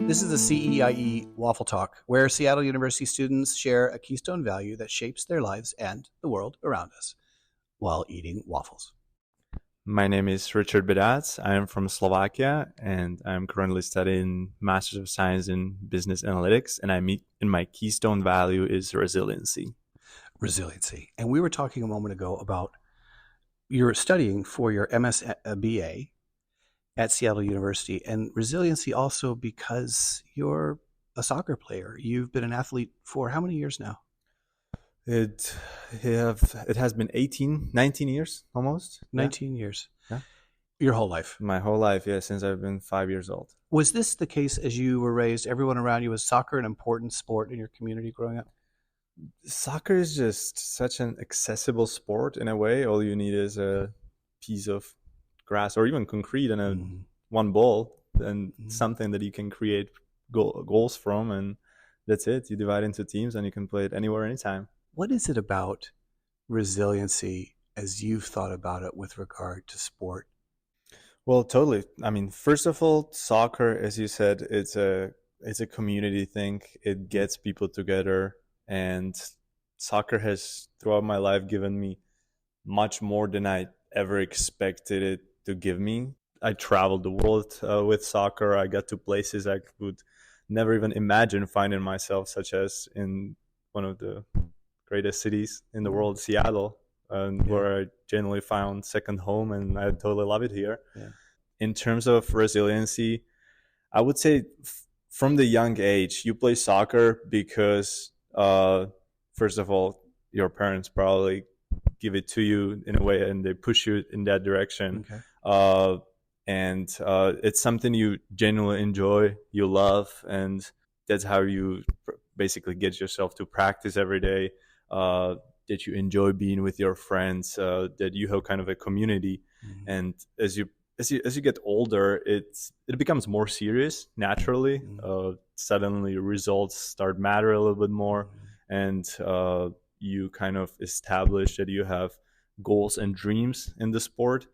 This is the CEIE Waffle Talk, where Seattle University students share a keystone value that shapes their lives and the world around us while eating waffles. My name is Richard Bedatz. I am from Slovakia, and I'm currently studying Masters of Science in Business Analytics, and my keystone value is resiliency. Resiliency. And we were talking a moment ago about you're studying for your MSBA at Seattle University, and resiliency also because you're a soccer player. You've been an athlete for how many years now? It has been 19 years almost. 19 years. Yeah. Your whole life. My whole life, yeah, since I've been 5 years old. Was this the case as you were raised? Everyone around you, was soccer an important sport in your community growing up? Soccer is just such an accessible sport in a way. All you need is a piece of grass or even concrete and one ball and something that you can create goals from, and that's it. You divide into teams and you can play it anywhere, anytime. What is it about resiliency as you've thought about it with regard to sport? Well, totally. I mean, first of all, soccer, as you said, it's a community thing. It gets people together, and soccer has throughout my life given me much more than I ever expected it to give me. I traveled the world with soccer. I got to places I would never even imagine finding myself, such as in one of the greatest cities in the world, Seattle, where I generally found second home, and I totally love it here. Yeah. In terms of resiliency, I would say from the young age, you play soccer because, first of all, your parents probably give it to you in a way, and they push you in that direction. Okay. And it's something you genuinely enjoy, you love, and that's how you basically get yourself to practice every day. That you enjoy being with your friends, that you have kind of a community, and as you get older, it becomes more serious naturally. Suddenly, results start matter a little bit more, and you kind of establish that you have goals and dreams in the sport.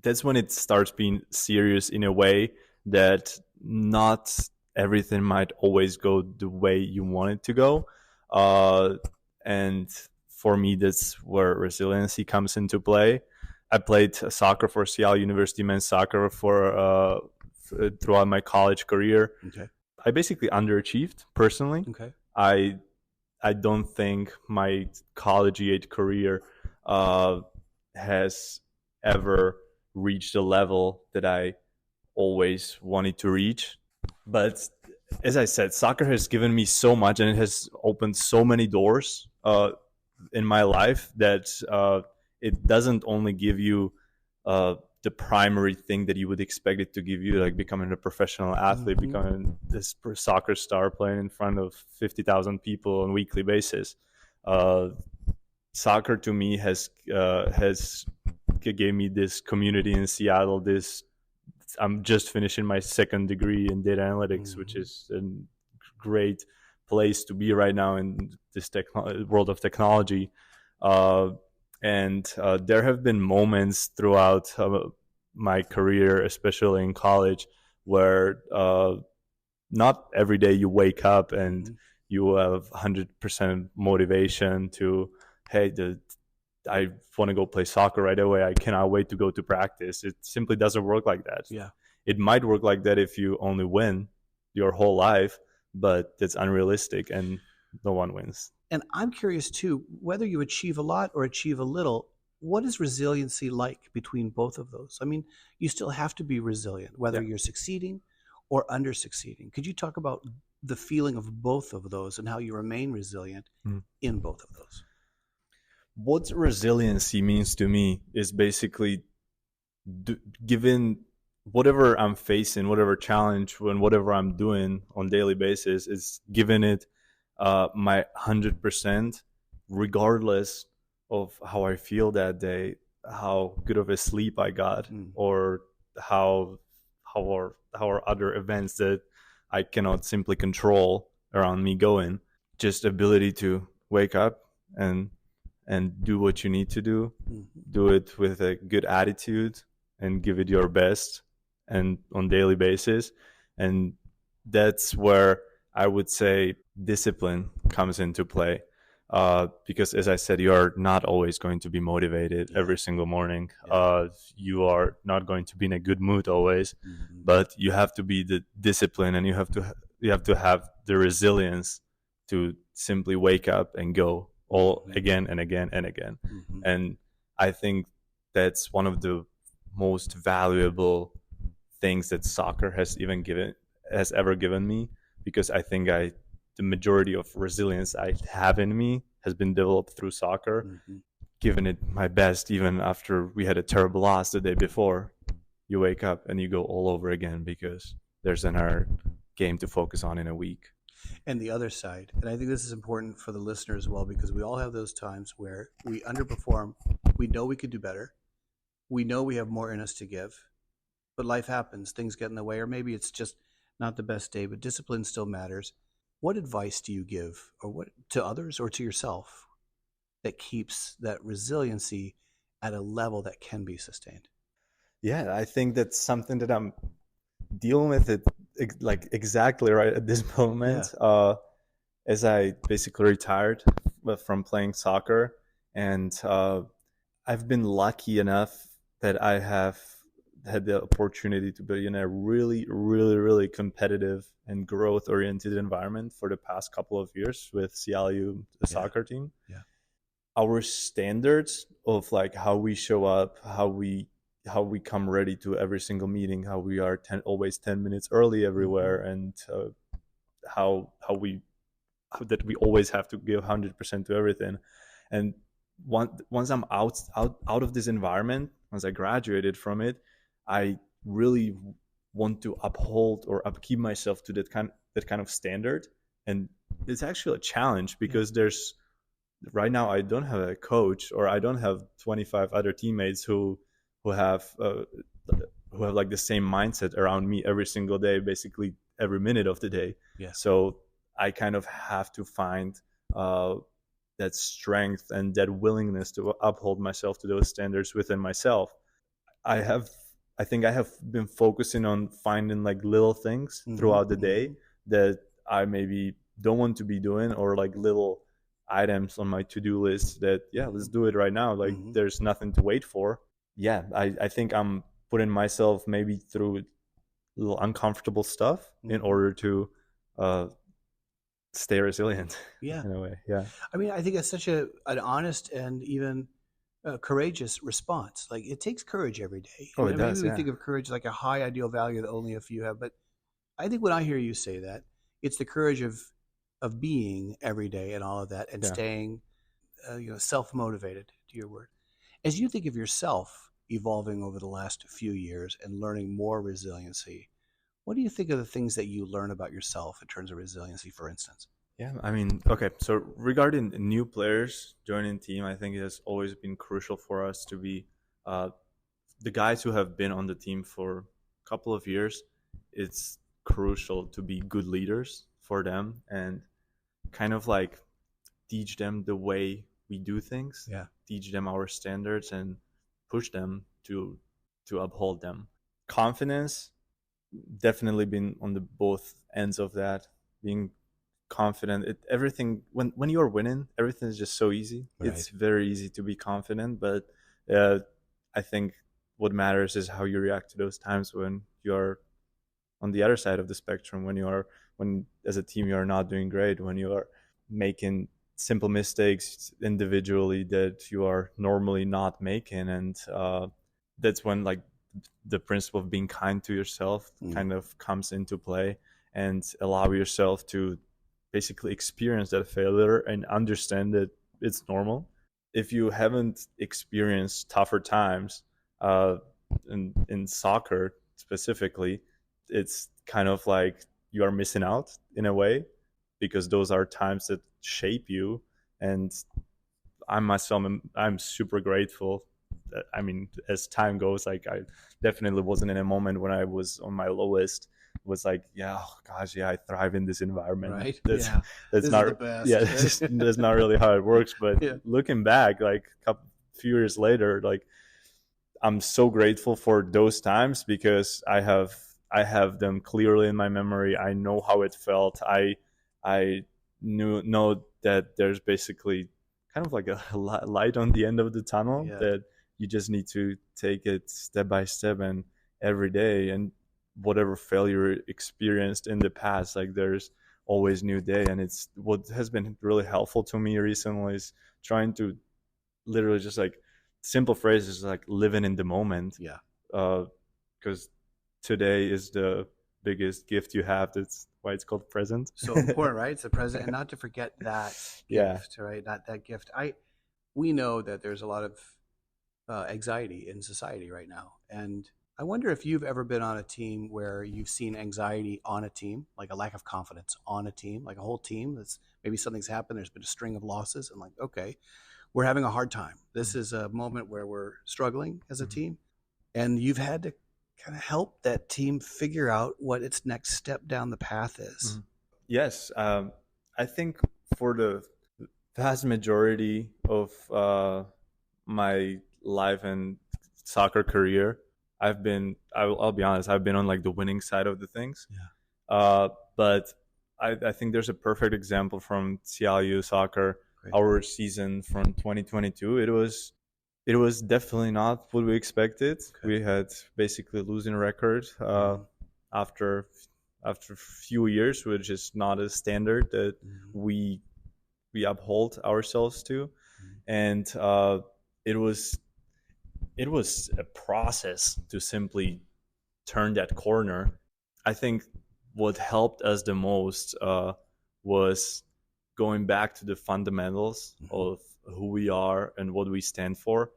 That's when it starts being serious in a way that not everything might always go the way you want it to go. And for me, that's where resiliency comes into play. I played soccer for Seattle University men's soccer for throughout my college career. Okay. I basically underachieved personally. Okay. I don't think my collegiate career has ever reached the level that I always wanted to reach. But as I said, soccer has given me so much, and it has opened so many doors in my life that it doesn't only give you the primary thing that you would expect it to give you, like becoming a professional athlete, becoming this soccer star playing in front of 50,000 people on a weekly basis. Soccer to me has gave me this community in Seattle. I'm just finishing my second degree in data analytics, which is a great place to be right now in this world of technology. And there have been moments throughout my career, especially in college, where not every day you wake up and you have 100% motivation to, hey, I want to go play soccer right away. I cannot wait to go to practice. It simply doesn't work like that. Yeah. It might work like that if you only win your whole life, but it's unrealistic and no one wins. And I'm curious too, whether you achieve a lot or achieve a little, what is resiliency like between both of those? I mean, you still have to be resilient, whether you're succeeding or under succeeding. Could you talk about the feeling of both of those and how you remain resilient in both of those? What resiliency means to me is basically given whatever I'm facing, whatever challenge, and whatever I'm doing on a daily basis, is giving it my 100%, regardless of how I feel that day, how good of a sleep I got, or how are other events that I cannot simply control around me going. Just ability to wake up and do what you need to do, do it with a good attitude and give it your best and on daily basis, and that's where I would say discipline comes into play. Because as I said, you are not always going to be motivated every single morning. You are not going to be in a good mood always, but you have to be the discipline, and you have to have the resilience to simply wake up and go all again and again and again. And I think that's one of the most valuable things that soccer has ever given me, because I think the majority of resilience I have in me has been developed through soccer. Giving it my best even after we had a terrible loss the day before. You wake up and you go all over again because there's another game to focus on in a week. And the other side, and I think this is important for the listener as well, because we all have those times where we underperform. We know we could do better. We know we have more in us to give, but life happens. Things get in the way, or maybe it's just not the best day, but discipline still matters. What advice do you give, or what, to others or to yourself, that keeps that resiliency at a level that can be sustained? Yeah, I think that's something that I'm dealing with it like exactly right at this moment. As I basically retired from playing soccer, and I've been lucky enough that I have had the opportunity to be in a really, really, really competitive and growth oriented environment for the past couple of years with CEIE, the soccer team. Our standards of like how we show up, how we come ready to every single meeting, how we are always 10 minutes early everywhere, and how that we always have to give 100% to everything. And once I'm out of this environment, once I graduated from it, I really want to uphold or upkeep myself to that kind of standard. And it's actually a challenge because right now I don't have a coach, or I don't have 25 other teammates who have like the same mindset around me every single day, basically every minute of the day. So I kind of have to find that strength and that willingness to uphold myself to those standards within myself. I think I have been focusing on finding like little things throughout the day that I maybe don't want to be doing, or like little items on my to-do list that, let's do it right now. Like there's nothing to wait for. I think I'm putting myself maybe through little uncomfortable stuff in order to stay resilient in a way. I mean, I think that's such an honest and even courageous response. Like, it takes courage every day. It does. Maybe we think of courage like a high ideal value that only a few have, but I think when I hear you say that, it's the courage of being every day and all of that, and staying self-motivated, to your word. As you think of yourself evolving over the last few years and learning more resiliency, what do you think of the things that you learn about yourself in terms of resiliency, for instance? I mean, okay, so regarding new players joining the team, I think it has always been crucial for us to be the guys who have been on the team for a couple of years. It's crucial to be good leaders for them and kind of like teach them the way we do things, teach them our standards, and push them to uphold them. Confidence, definitely been on the both ends of that. Being confident, everything when you're winning, everything is just so easy. It's very easy to be confident, but I think what matters is how you react to those times when you're on the other side of the spectrum, when as a team you are not doing great, when you are making simple mistakes individually that you are normally not making. And that's when like the principle of being kind to yourself kind of comes into play, and allow yourself to basically experience that failure and understand that it's normal. If you haven't experienced tougher times in soccer specifically, it's kind of like you are missing out in a way, because those are times that shape you. And I'm super grateful. I mean, as time goes, like I definitely wasn't in a moment when I was on my lowest. Was like, I thrive in this environment. Right. That's This not is the best. that's not really how it works. But looking back, like few years later, like I'm so grateful for those times, because I have I have them clearly in my memory. I know how it felt. I know that there's basically kind of like a light on the end of the tunnel, Yeah. that you just need to take it step by step and every day, and whatever failure experienced in the past, like there's always new day. And it's what has been really helpful to me recently is trying to literally just like simple phrases like living in the moment, Yeah. because today is the biggest gift you have. That's why it's called present. So important, right? It's the present, and not to forget that Yeah. gift, right? Not that gift. We know that there's a lot of anxiety in society right now, and I wonder if you've ever been on a team where you've seen anxiety on a team, like a lack of confidence on a team, like a whole team that's maybe something's happened. There's been a string of losses, and like, okay, we're having a hard time. This is a moment where we're struggling as a team, and you've had to kind of help that team figure out what its next step down the path is. Yes, I think for the vast majority of my life and soccer career, I'll be honest, I've been on like the winning side of the things. Yeah. But I think there's a perfect example from CEIE soccer. Great. Our season from 2022, it was definitely not what we expected. Okay. We had basically a losing record after a few years, which is not a standard that we uphold ourselves to. And it was a process to simply turn that corner. I think what helped us the most was going back to the fundamentals of who we are and what we stand for.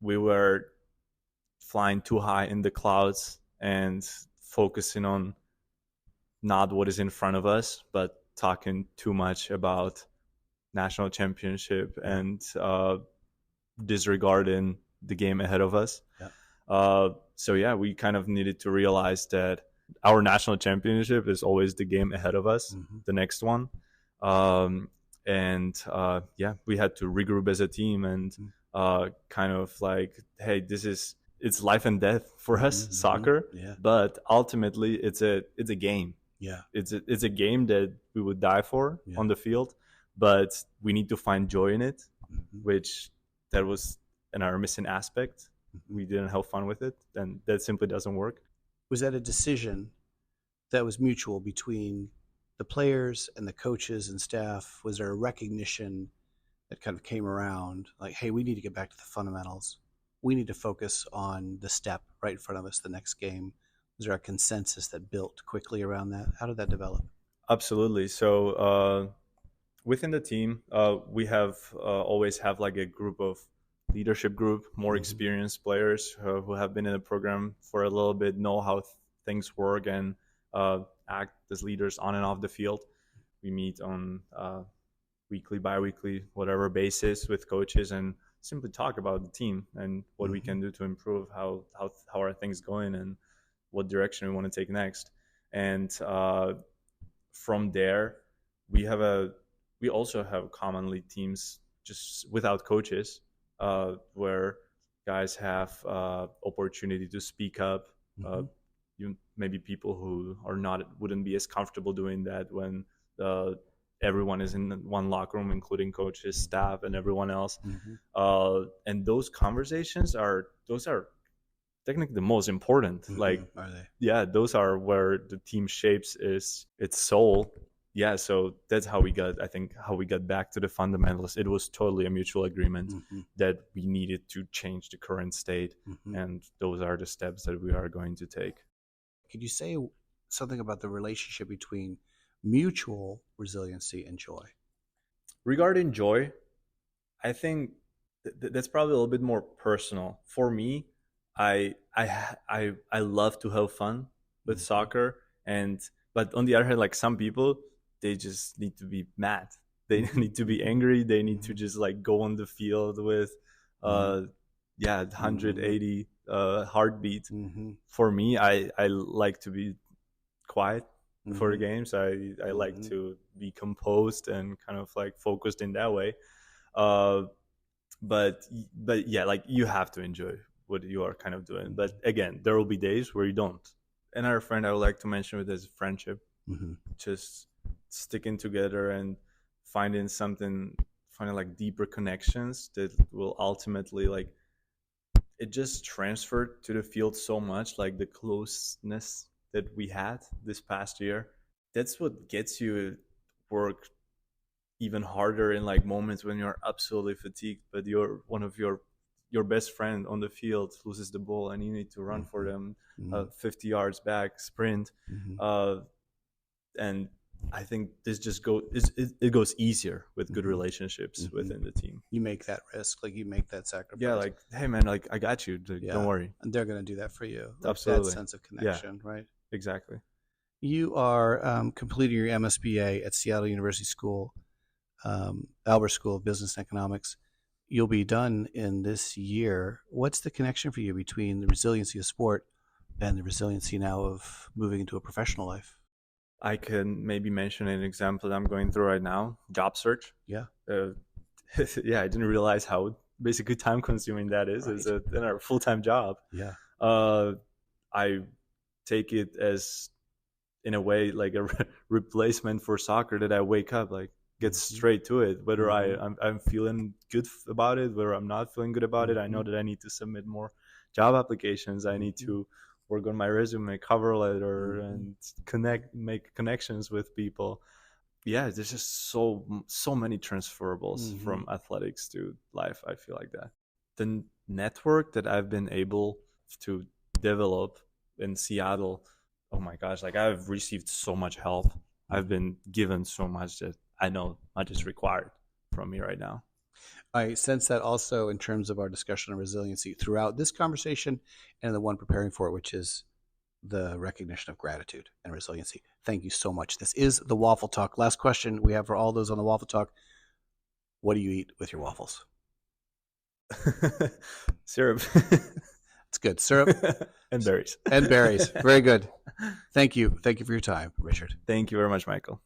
We were flying too high in the clouds and focusing on not what is in front of us, but talking too much about national championship and disregarding the game ahead of us. Yeah. So yeah, we kind of needed to realize that our national championship is always the game ahead of us, the next one. And yeah, we had to regroup as a team and kind of like, hey, it's life and death for us, soccer. Yeah. But ultimately, it's a game. Yeah. It's a game that we would die for on the field, but we need to find joy in it, which that was our missing aspect. We didn't have fun with it, and that simply doesn't work. Was that a decision that was mutual between the players and the coaches and staff? Was there a recognition that kind of came around, like, hey, we need to get back to the fundamentals. We need to focus on the step right in front of us, the next game. Was there a consensus that built quickly around that? How did that develop? Absolutely. So within the team, we have always have like a leadership group, more experienced players who have been in the program for a little bit, know how things work, and act as leaders on and off the field. We meet on weekly, bi-weekly, whatever basis with coaches and simply talk about the team and what we can do to improve, how are things going and what direction we want to take next. And from there, we also have commonly teams just without coaches, where guys have opportunity to speak up. Maybe people who wouldn't be as comfortable doing that when everyone is in one locker room, including coaches, staff, and everyone else. And those conversations are technically the most important. Like, are they? Yeah, those are where the team shapes its soul. Yeah, so that's how we got back to the fundamentals. It was totally a mutual agreement that we needed to change the current state, and those are the steps that we are going to take. Could you say something about the relationship between mutual resiliency and joy? Regarding joy, I think that's probably a little bit more personal. For me, I love to have fun with soccer, but on the other hand, like some people, they just need to be mad. They need to be angry. They need to just like go on the field with 180 heartbeat. For me, I like to be quiet for the games. I like to be composed and kind of like focused in that way. But yeah, like you have to enjoy what you are kind of doing. But again, there will be days where you don't. another friend I would like to mention with is friendship. Mm-hmm. Just sticking together and finding like deeper connections that will ultimately like it just transferred to the field so much, like the closeness that we had this past year. That's what gets you work even harder in like moments when you're absolutely fatigued, but one of your best friend on the field loses the ball and you need to run for them 50 yards back sprint. And I think this just it goes easier with good relationships within the team. You make that risk, like you make that sacrifice. Yeah, like, hey man, like I got you. Like, don't worry. And they're going to do that for you. Like absolutely. That sense of connection, right? Exactly. You are completing your MSBA at Seattle University School, Albert School of Business and Economics. You'll be done in this year. What's the connection for you between the resiliency of sport and the resiliency now of moving into a professional life? I can maybe mention an example that I'm going through right now, job search. Yeah. Yeah, I didn't realize how basically time consuming that is. Right. It's a full-time job. Yeah. I take it as, in a way, like a replacement for soccer, that I wake up, like get straight to it. Whether I'm feeling good about it, whether I'm not feeling good about it, I know that I need to submit more job applications. I need to work on my resume, cover letter, and make connections with people. Yeah, there's just so many transferables from athletics to life. I feel like that. The network that I've been able to develop in Seattle, oh my gosh, like I've received so much help. I've been given so much that I know much is required from me right now. I sense that also in terms of our discussion on resiliency throughout this conversation and the one preparing for it, which is the recognition of gratitude and resiliency. Thank you so much. This is the Waffle Talk. Last question we have for all those on the Waffle Talk. What do you eat with your waffles? Syrup. It's good. Syrup. And berries. And berries. Very good. Thank you. Thank you for your time, Richard. Thank you very much, Michael.